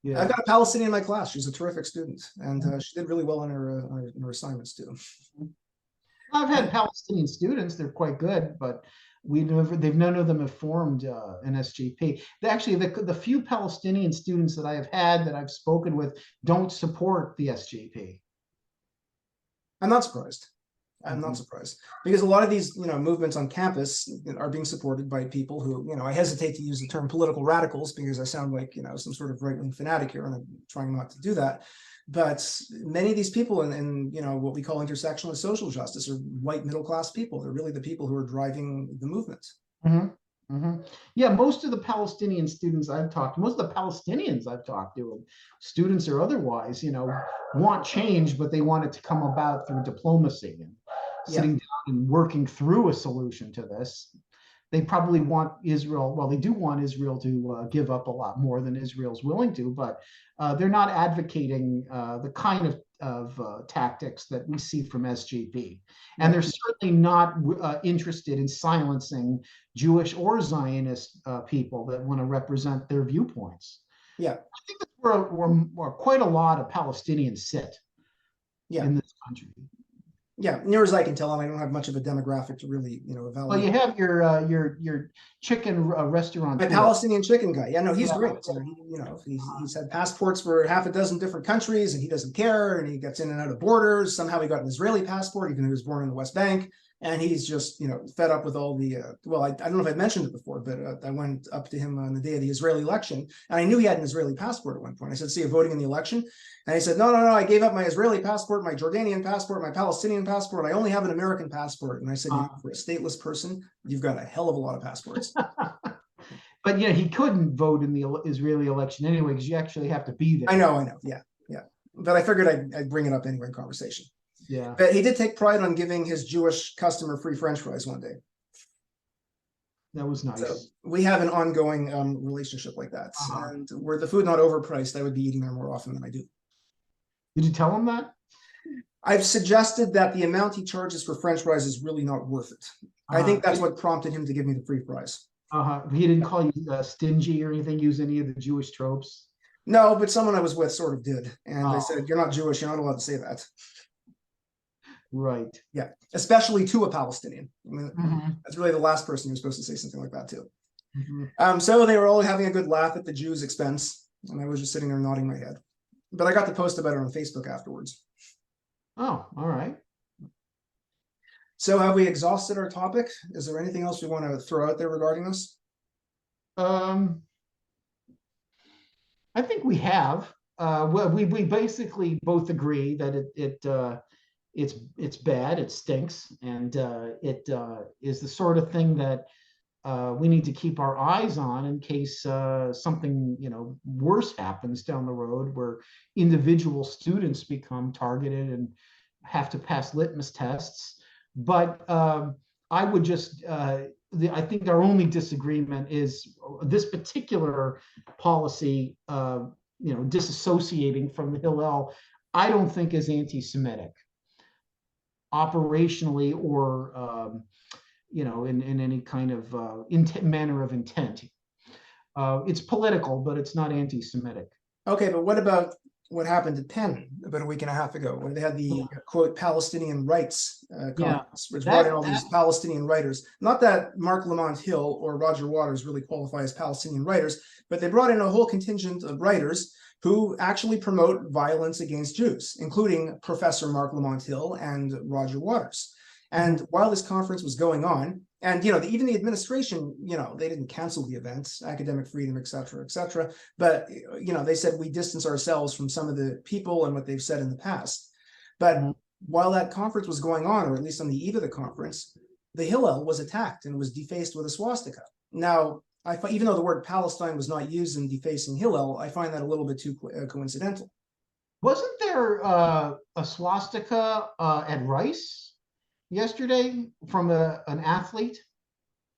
Yeah. I've got a Palestinian in my class. She's a terrific student, and she did really well on her assignments too. I've had Palestinian students; they're quite good, but none of them have formed an SGP. Actually, the few Palestinian students that I have had that I've spoken with don't support the SGP. I'm not surprised. I'm not surprised, because a lot of these, movements on campus are being supported by people who, I hesitate to use the term political radicals because I sound like, some sort of right-wing fanatic here, and I'm trying not to do that. But many of these people in what we call intersectional and social justice are white middle-class people. They're really the people who are driving the movement. Yeah, most of the Palestinian students I've talked to, most of the Palestinians I've talked to, students or otherwise, want change, but they want it to come about through diplomacy and sitting down and working through a solution to this. They probably want Israel, well, they do want Israel to give up a lot more than Israel's willing to, but they're not advocating the kind of tactics that we see from SGP. And they're certainly not interested in silencing Jewish or Zionist people that want to represent their viewpoints. Yeah. I think that's where quite a lot of Palestinians sit in this country. Yeah, near as I can tell, I don't have much of a demographic to really, evaluate. Well, you have your chicken restaurant. My Palestinian chicken guy. Yeah, no, he's great. He's had passports for half a dozen different countries, and he doesn't care, and he gets in and out of borders. Somehow he got an Israeli passport, even though he was born in the West Bank. And he's just, fed up with all the, I don't know if I've mentioned it before, but I went up to him on the day of the Israeli election, and I knew he had an Israeli passport at one point. I said, "So you're voting in the election?" And he said, no, I gave up my Israeli passport, my Jordanian passport, my Palestinian passport. I only have an American passport. And I said, for a stateless person, you've got a hell of a lot of passports. But he couldn't vote in the Israeli election anyway, because you actually have to be there. I know. Yeah. But I figured I'd bring it up anyway in conversation. Yeah. But he did take pride on giving his Jewish customer free French fries one day. That was nice. So we have an ongoing relationship like that. And were the food not overpriced, I would be eating there more often than I do. Did you tell him that? I've suggested that the amount he charges for French fries is really not worth it. I think that's what prompted him to give me the free fries. He didn't call you stingy or anything, use any of the Jewish tropes? No, but someone I was with sort of did. And they said, "You're not Jewish, you're not allowed to say that." Right. Yeah, especially to a Palestinian. I mean, that's really the last person you're supposed to say something like that to. So they were all having a good laugh at the Jews' expense, and I was just sitting there nodding my head. But I got to post about it on Facebook afterwards. Oh, all right. So have we exhausted our topic? Is there anything else we want to throw out there regarding this? I think we have. Well, we basically both agree that it's bad, it stinks, and it is the sort of thing that we need to keep our eyes on in case something worse happens down the road, where individual students become targeted and have to pass litmus tests. But I would just I think our only disagreement is this particular policy, disassociating from the Hillel, I don't think is anti-Semitic operationally or in any kind of manner of intent. It's political, but it's not anti-Semitic. Okay, but what about what happened at Penn about a week and a half ago, where they had the quote Palestinian rights conference, which brought in all these Palestinian writers? Not that Mark Lamont Hill or Roger Waters really qualify as Palestinian writers, but they brought in a whole contingent of writers who actually promote violence against Jews, including Professor Mark Lamont Hill and Roger Waters. And while this conference was going on, and even the administration, they didn't cancel the event, academic freedom, et cetera, but they said we distance ourselves from some of the people and what they've said in the past. But while that conference was going on, or at least on the eve of the conference, the Hillel was attacked and was defaced with a swastika. Now, even though the word Palestine was not used in defacing Hillel, I find that a little bit too coincidental. Wasn't there a swastika at Rice yesterday from an athlete?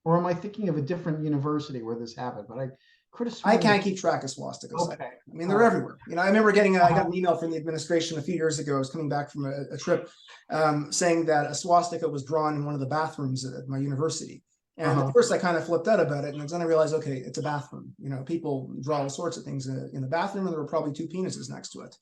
Or am I thinking of a different university where this happened? But I could have I can't keep track of swastikas. Okay. I mean, they're everywhere. I remember I got an email from the administration a few years ago. I was coming back from a trip saying that a swastika was drawn in one of the bathrooms at my university. And at first I kind of flipped out about it. And then I realized, okay, it's a bathroom. People draw all sorts of things in the bathroom, and there were probably two penises next to it.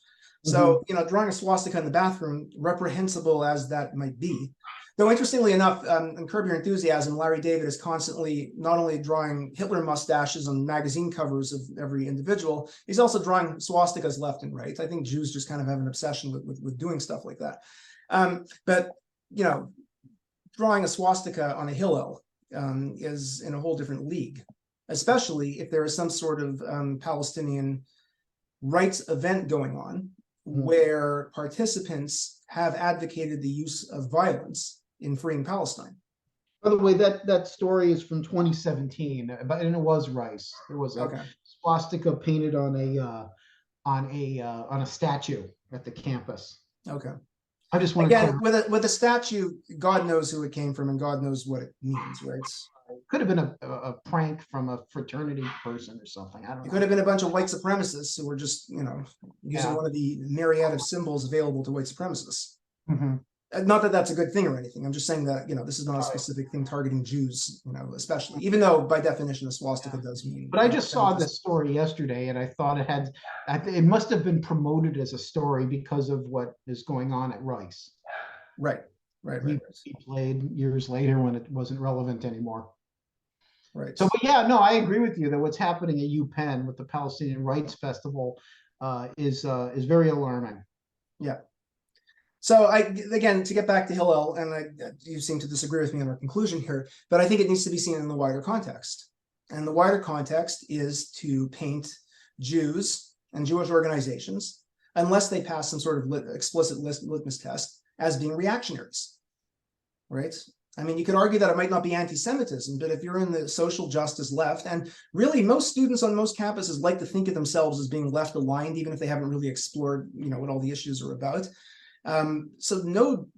So, drawing a swastika in the bathroom, reprehensible as that might be. Though, interestingly enough, in Curb Your Enthusiasm, Larry David is constantly not only drawing Hitler mustaches on magazine covers of every individual, he's also drawing swastikas left and right. I think Jews just kind of have an obsession with doing stuff like that. But, drawing a swastika on a Hillel is in a whole different league, especially if there is some sort of Palestinian rights event going on where participants have advocated the use of violence in freeing Palestine. By the way, that story is from 2017, and it was Rice. There was a swastika painted on a statue at the campus. Okay. I just want again with a statue, God knows who it came from and God knows what it means, right? It could have been a prank from a fraternity person or something. I don't know. It could have been a bunch of white supremacists who were just, using one of the myriad of symbols available to white supremacists. Not that that's a good thing or anything. I'm just saying that, this is not a specific thing targeting Jews, especially, even though by definition a swastika does mean. But I just saw this story yesterday and I thought it must have been promoted as a story because of what is going on at Rice. Right. He played years later when it wasn't relevant anymore. Right. So, but yeah, no, I agree with you that what's happening at UPenn with the Palestinian Rights Festival is very alarming. Yeah. So again, to get back to Hillel, and you seem to disagree with me on our conclusion here, but I think it needs to be seen in the wider context. And the wider context is to paint Jews and Jewish organizations, unless they pass some sort of explicit litmus test, as being reactionaries, right? I mean, you could argue that it might not be anti-Semitism, but if you're in the social justice left, and really most students on most campuses like to think of themselves as being left aligned, even if they haven't really explored, what all the issues are about. So no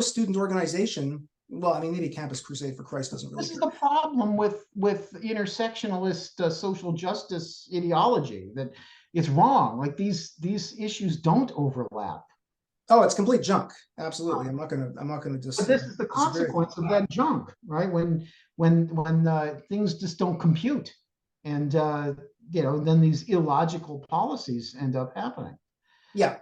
student organization, well, I mean, maybe Campus Crusade for Christ doesn't really. This is the problem with intersectionalist social justice ideology, that it's wrong. Like these issues don't overlap. Oh, it's complete junk. Absolutely. I'm not gonna just. But this is the consequence of that junk, right? When things just don't compute, and then these illogical policies end up happening. Yeah.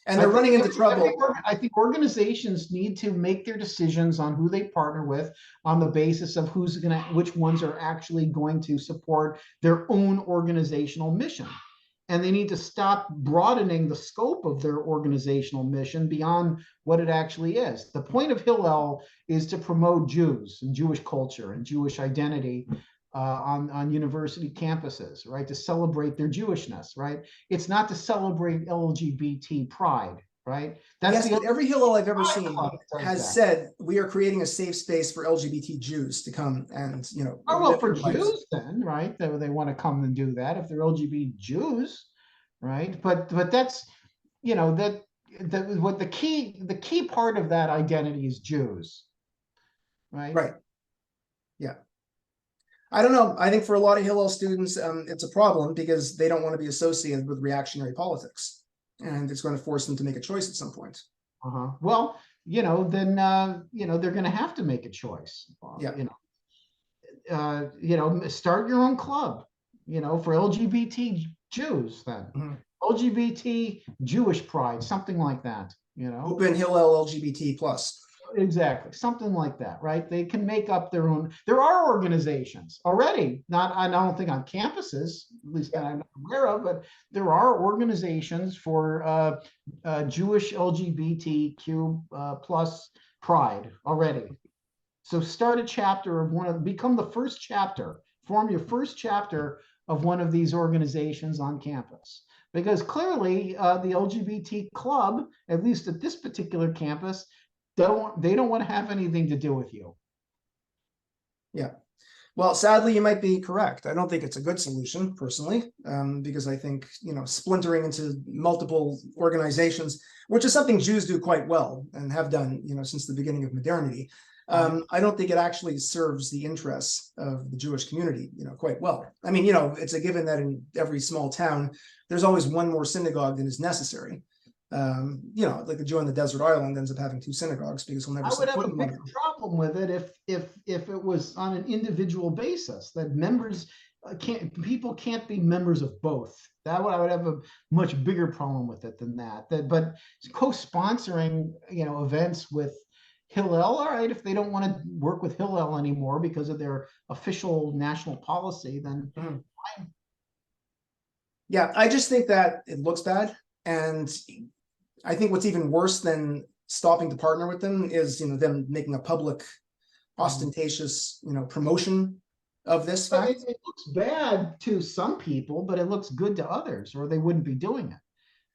And they're running into trouble. I think organizations need to make their decisions on who they partner with on the basis of which ones are actually going to support their own organizational mission. And they need to stop broadening the scope of their organizational mission beyond what it actually is. The point of Hillel is to promote Jews and Jewish culture and Jewish identity on university campuses, right? To celebrate their Jewishness, right? It's not to celebrate LGBT pride, right? Yes, but every Hillel I've ever seen has said we are creating a safe space for LGBT Jews to come and, Oh, well, for Jews then, right? They want to come and do that if they're LGBT Jews, right? But that's, what the key part of that identity is Jews, right? Right. Yeah. I don't know. I think for a lot of Hillel students, it's a problem because they don't want to be associated with reactionary politics, and it's going to force them to make a choice at some point. Well, then they're going to have to make a choice. Yeah. Start your own club, for LGBT Jews then. LGBT Jewish pride, something like that. Open Hillel LGBT plus. Exactly, something like that, right? They can make up their own. There are organizations already, I don't think on campuses, at least that I'm not aware of, but there are organizations for Jewish LGBTQ plus pride already. So start a chapter of become the first chapter, form your first chapter of one of these organizations on campus. Because clearly the LGBT club, at least at this particular campus, they don't want to have anything to do with you. Yeah. Well, sadly, you might be correct. I don't think it's a good solution, personally, because I think, splintering into multiple organizations, which is something Jews do quite well and have done, since the beginning of modernity. I don't think it actually serves the interests of the Jewish community, quite well. I mean, it's a given that in every small town, there's always one more synagogue than is necessary. Like the Jew on the desert island ends up having 2 synagogues because he'll never I would set have foot a in one bigger of them. problem with it if it was on an individual basis, that members people can't be members of both. I would have a much bigger problem with it than that. But co-sponsoring, events with Hillel, all right, if they don't want to work with Hillel anymore because of their official national policy, then fine. Yeah, I just think that it looks bad. And I think what's even worse than stopping to partner with them is, them making a public, ostentatious, promotion of this fact. It looks bad to some people, but it looks good to others, or they wouldn't be doing it.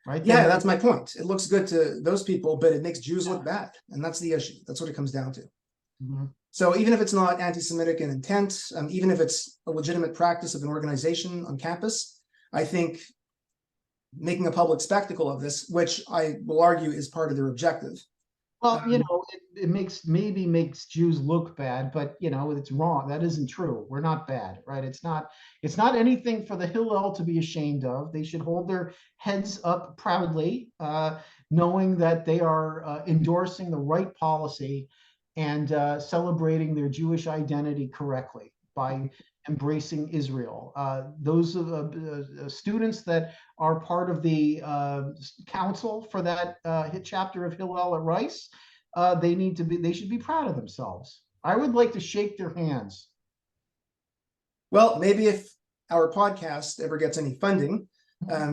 Right? Yeah, that's my point. It looks good to those people, but it makes Jews look bad. And that's the issue. That's what it comes down to. So even if it's not anti-Semitic in intent, even if it's a legitimate practice of an organization on campus, I think making a public spectacle of this, which I will argue is part of their objective. Well, it maybe makes Jews look bad, but it's wrong. That isn't true. We're not bad, right? It's not anything for the Hillel to be ashamed of. They should hold their heads up proudly, knowing that they are endorsing the right policy and celebrating their Jewish identity correctly by embracing Israel. Those students that are part of the council for that chapter of Hillel at Rice, they should be proud of themselves. I would like to shake their hands. Well, maybe if our podcast ever gets any funding,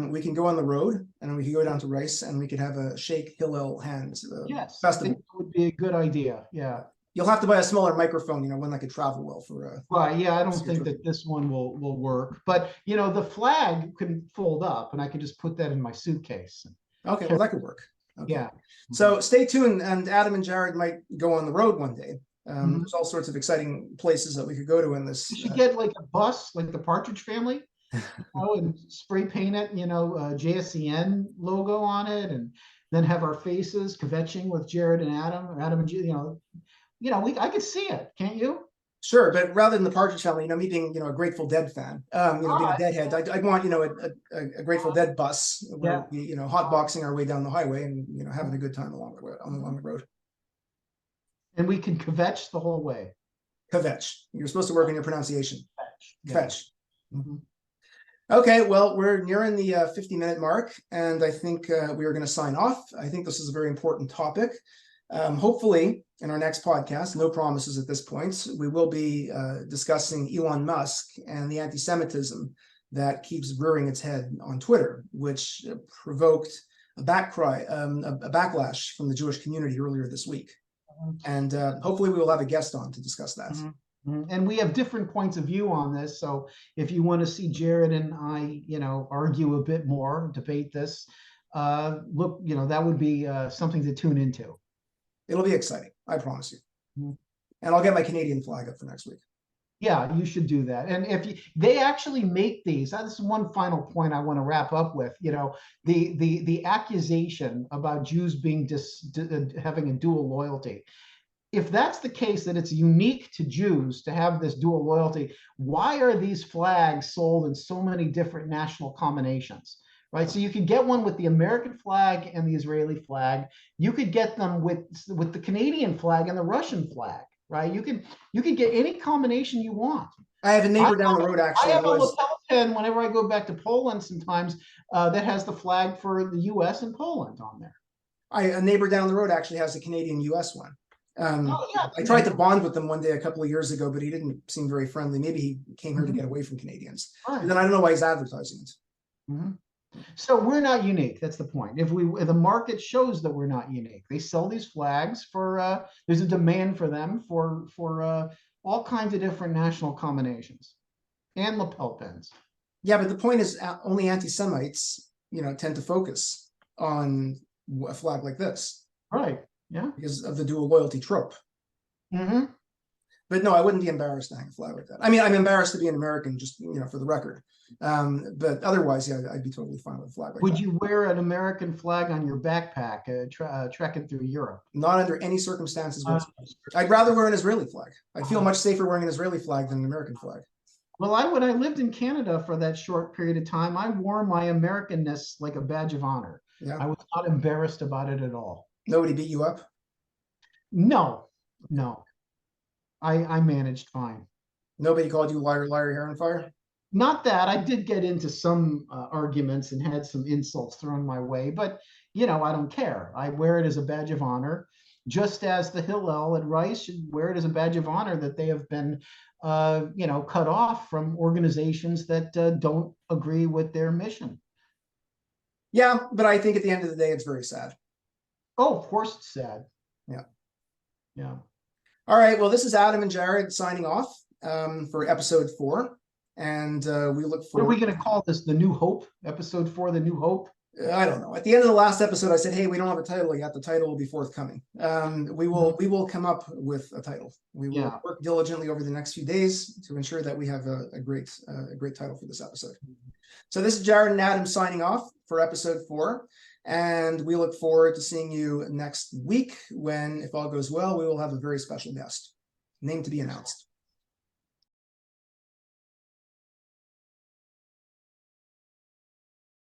we can go on the road and we can go down to Rice and we could have a shake Hillel hands Yes, festival. I think it would be a good idea. Yeah. You'll have to buy a smaller microphone, one that could travel well for right. Yeah, I don't think that this one will work. But the flag can fold up, and I can just put that in my suitcase. Okay, well, that could work. Okay. Yeah. So stay tuned, and Adam and Jarrod might go on the road one day. There's all sorts of exciting places that we could go to in this. You should get like a bus, like the Partridge Family, and spray paint it, JSCN logo on it, and then have our faces kvetching with Jarrod and Adam, or Adam and I could see it, can't you? Sure, but rather than the Partridge Family, me being a Grateful Dead fan, being a Deadhead, I'd want a Grateful Dead bus where we hotboxing our way down the highway and having a good time along the road. And we can kvetch the whole way. Kvetch. You're supposed to work on your pronunciation. Kvetch. Mm-hmm. Okay, well, we're nearing the 50-minute mark, and I think we are going to sign off. I think this is a very important topic. Hopefully, in our next podcast, no promises at this point, we will be discussing Elon Musk and the anti-Semitism that keeps rearing its head on Twitter, which provoked a backlash from the Jewish community earlier this week. And hopefully we will have a guest on to discuss that. And we have different points of view on this. So if you want to see Jarrod and I, argue a bit more, debate this, look, that would be something to tune into. It'll be exciting, I promise you. And I'll get my Canadian flag up for next week. Yeah, you should do that. And if they actually make these, this is one final point I want to wrap up with. The accusation about Jews being having a dual loyalty. If that's the case, that it's unique to Jews to have this dual loyalty, why are these flags sold in so many different national combinations? Right, so you could get one with the American flag and the Israeli flag. You could get them with the Canadian flag and the Russian flag. Right, you could get any combination you want. I have a neighbor down the road, actually. I have a lapel pin whenever I go back to Poland sometimes that has the flag for the U.S. and Poland on there. A neighbor down the road actually has a Canadian-U.S. one. I tried to bond with him one day a couple of years ago, but he didn't seem very friendly. Maybe he came here to get away from Canadians. And then I don't know why he's advertising it. So we're not unique. That's the point. If the market shows that we're not unique, they sell these flags for. There's a demand for them for all kinds of different national combinations and lapel pins. Yeah, but the point is only anti-Semites, tend to focus on a flag like this. Right. Yeah. Because of the dual loyalty trope. Mm-hmm. But no, I wouldn't be embarrassed to hang a flag like that. I mean, I'm embarrassed to be an American, just for the record. But otherwise, yeah, I'd be totally fine with a flag like Would that. you wear an American flag on your backpack, trekking through Europe? Not under any circumstances whatsoever. I'd rather wear an Israeli flag. I'd feel much safer wearing an Israeli flag than an American flag. Well, when I lived in Canada for that short period of time, I wore my Americanness like a badge of honor. Yeah. I was not embarrassed about it at all. Nobody beat you up? No. I managed fine. Nobody called you liar, liar, hair on fire? Not that. I did get into some arguments and had some insults thrown my way, but I don't care. I wear it as a badge of honor, just as the Hillel at Rice should wear it as a badge of honor that they have been, cut off from organizations that don't agree with their mission. Yeah, but I think at the end of the day, it's very sad. Oh, of course it's sad. Yeah. Yeah. All right. Well, this is Adam and Jarrod signing off for episode 4. And we look forward. What are we going to call this? The New Hope? Episode 4, The New Hope? I don't know. At the end of the last episode, I said, hey, we don't have a title yet. The title will be forthcoming. We will come up with a title. We will work diligently over the next few days to ensure that we have a great title for this episode. So this is Jarrod and Adam signing off for episode 4. And we look forward to seeing you next week when, if all goes well, we will have a very special guest. Name to be announced.